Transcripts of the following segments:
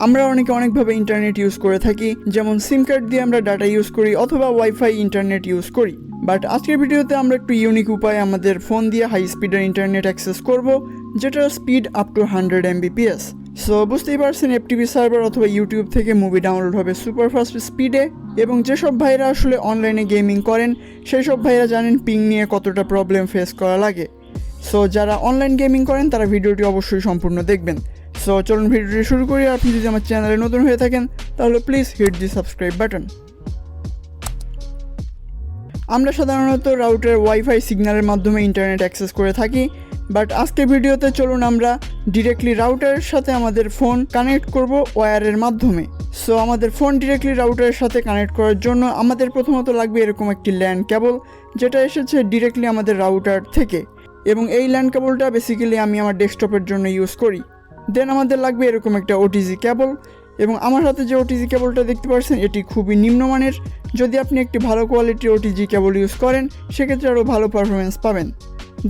আমরা অনেকভাবে internet use করে থাকি, যেমন সিম কার্ড দিয়ে আমরা ডাটা ইউজ করি অথবা ওয়াইফাই ইন্টারনেট ইউজ করি। বাট আজকের ভিডিওতে আমরা একটু ইউনিক উপায়ে আমাদের ফোন দিয়ে হাই স্পিডের ইন্টারনেট অ্যাক্সেস করব, যেটার speed up to 100 Mbps। So বুঝতেই পারছেন, FTP সার্ভার অথবা ইউটিউব থেকে মুভি ডাউনলোড হবে সুপার ফাস্ট স্পিডে। এবং যেসব ভাইরা আসলে অনলাইনে গেমিং করেন সেই সব ভাইরা জানেন পিং নিয়ে কতটা প্রবলেম ফেস করা লাগে। সো যারা অনলাইন গেমিং করেন তারা ভিডিওটি অবশ্যই সম্পূর্ণ দেখবেন। সো চলুন ভিডিওটি শুরু করি। আপনি যদি আমার চ্যানেলে নতুন হয়ে থাকেন তাহলে please hit the subscribe button. আমরা সাধারণত রাউটার ওয়াইফাই সিগন্যালের মাধ্যমে ইন্টারনেট অ্যাক্সেস করে থাকি, বাট আজকের ভিডিওতে চলুন আমরা ডিরেক্টলি রাউটারের সাথে আমাদের ফোন কানেক্ট করব ওয়্যারের মাধ্যমে। সো আমাদের ফোন ডিরেক্টলি রাউটারের সাথে কানেক্ট করার জন্য আমাদের প্রথমত লাগবে এরকম একটি LAN কেবল, যেটা এসেছে ডিরেক্টলি আমাদের রাউটার থেকে। এবং এই LAN কেবলটা বেসিক্যালি আমি আমার ডেস্কটপের জন্য ইউজ করি। দেন আমাদের লাগবে এরকম একটা OTG কেবল, এবং আমার হাতে যে OTG কেবলটা দেখতে পাচ্ছেন এটি খুবই নিম্নমানের। যদি আপনি একটি ভালো কোয়ালিটির OTG কেবল ইউজ করেন সেক্ষেত্রে আরও ভালো পারফরমেন্স পাবেন।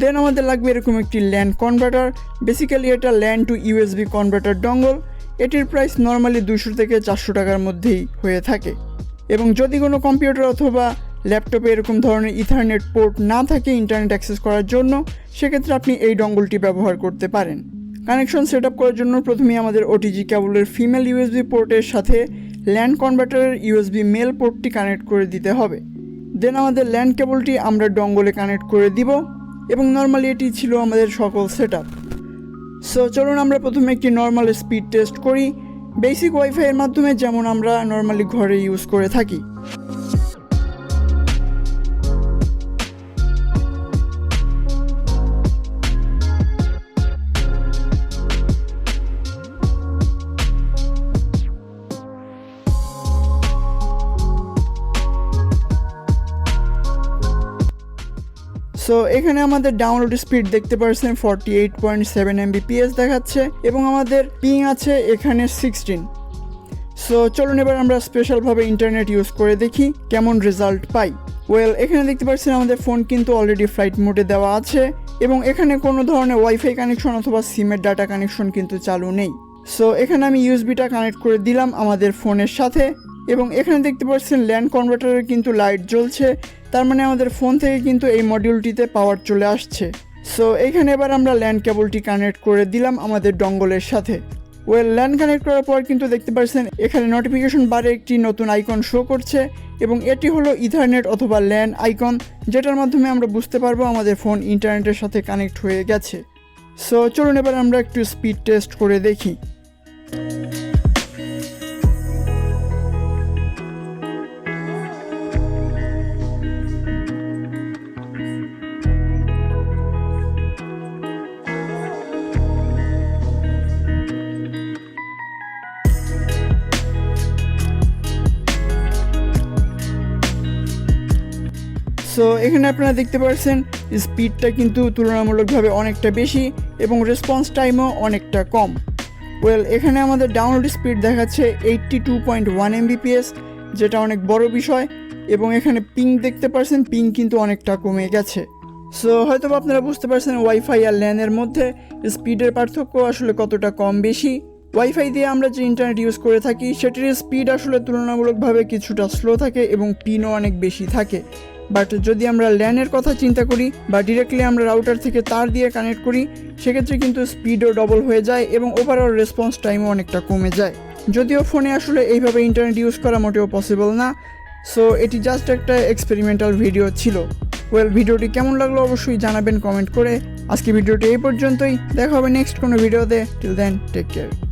দেন আমাদের লাগবে এরকম একটি LAN কনভার্টার। বেসিক্যালি এটা LAN to USB converter dongle. এটির প্রাইস নর্মালি 200 থেকে 400 টাকার মধ্যেই হয়ে থাকে। এবং যদি কোনো কম্পিউটার অথবা ল্যাপটপে এরকম ধরনের ইথারনেট পোর্ট না থাকে ইন্টারনেট অ্যাক্সেস করার জন্য, সেক্ষেত্রে আপনি এই ডঙ্গলটি ব্যবহার করতে পারেন। কানেকশন সেট আপ করার জন্য প্রথমেই আমাদের OTG কেবলের ফিমেল USB পোর্টের সাথে LAN কনভার্টারের USB মেল পোর্টটি কানেক্ট করে দিতে হবে। দেন আমাদের LAN কেবলটি আমরা ডঙ্গলে কানেক্ট করে দিব, এবং নর্মালি এটি ছিল আমাদের সকল সেট আপ। সো চলুন আমরা প্রথমে একটি নর্মাল স্পিড টেস্ট করি বেসিক ওয়াইফাইয়ের মাধ্যমে, যেমন আমরা নর্মালি ঘরে ইউজ করে থাকি। সো এখানে আমাদের ডাউনলোড স্পিড দেখতে পাচ্ছেন 48.7 Mbps দেখাচ্ছে, এবং আমাদের পিং আছে এখানে 16। সো চলুন এবার আমরা স্পেশালভাবে ইন্টারনেট ইউজ করে দেখি কেমন রেজাল্ট পাই। এখানে দেখতে পাচ্ছেন আমাদের ফোন কিন্তু অলরেডি ফ্লাইট মোডে দেওয়া আছে, এবং এখানে কোনো ধরনের ওয়াইফাই কানেকশন অথবা সিমের ডাটা কানেকশন কিন্তু চালু নেই। সো এখানে আমি ইউএসবিটা কানেক্ট করে দিলাম আমাদের ফোনের সাথে, এবং এখানে দেখতে পাচ্ছেন LAN কনভার্টারের কিন্তু লাইট জ্বলছে, তার মানে আমাদের ফোন থেকে কিন্তু এই মডিউলটিতে পাওয়ার চলে আসছে। সো এখানে এবার আমরা LAN কেবলটি কানেক্ট করে দিলাম আমাদের ডঙ্গলের সাথে। LAN কানেক্ট করার পর কিন্তু দেখতে পাচ্ছেন এখানে নোটিফিকেশন বারে একটি নতুন আইকন শো করছে, এবং এটি হলো ইথারনেট অথবা LAN আইকন, যেটার মাধ্যমে আমরা বুঝতে পারবো আমাদের ফোন ইন্টারনেটের সাথে কানেক্ট হয়ে গেছে। সো চলুন এবার আমরা একটু স্পিড টেস্ট করে দেখি। সো এখানে আপনারা দেখতে পাচ্ছেন স্পিডটা কিন্তু তুলনামূলকভাবে অনেকটা বেশি, এবং রেসপন্স টাইমও অনেকটা কম। এখানে আমাদের ডাউনলোড স্পিড দেখাচ্ছে 82.1 Mbps, যেটা অনেক বড় বিষয়। এবং এখানে পিং দেখতে পাচ্ছেন, পিং কিন্তু অনেকটা কমে গেছে। সো হয়তো আপনারা বুঝতে পারছেন ওয়াইফাই আর LAN এর মধ্যে স্পিডের পার্থক্য আসলে কতটা কম বেশি। ওয়াইফাই দিয়ে আমরা যে ইন্টারনেট ইউজ করে থাকি সেটির স্পিড আসলে তুলনামূলকভাবে কিছুটা স্লো থাকে, এবং পিনও অনেক বেশি থাকে। বাট যদি আমরা LAN এর কথা চিন্তা করি বা ডিরেক্টলি আমরা রাউটার থেকে তার দিয়ে কানেক্ট করি, সেক্ষেত্রে কিন্তু স্পিডও ডবল হয়ে যায়, এবং ওভারঅল রেসপন্স টাইমও অনেকটা কমে যায়। যদিও ফোনে আসলে এইভাবে ইন্টারনেট ইউজ করা মোটেও পসিবল না। সো এটি জাস্ট একটা এক্সপেরিমেন্টাল ভিডিও ছিল। ভিডিওটি কেমন লাগলো অবশ্যই জানাবেন কমেন্ট করে। আজকে ভিডিওটি এই পর্যন্তই, দেখা হবে নেক্সট কোনো ভিডিওতে। Till then take care.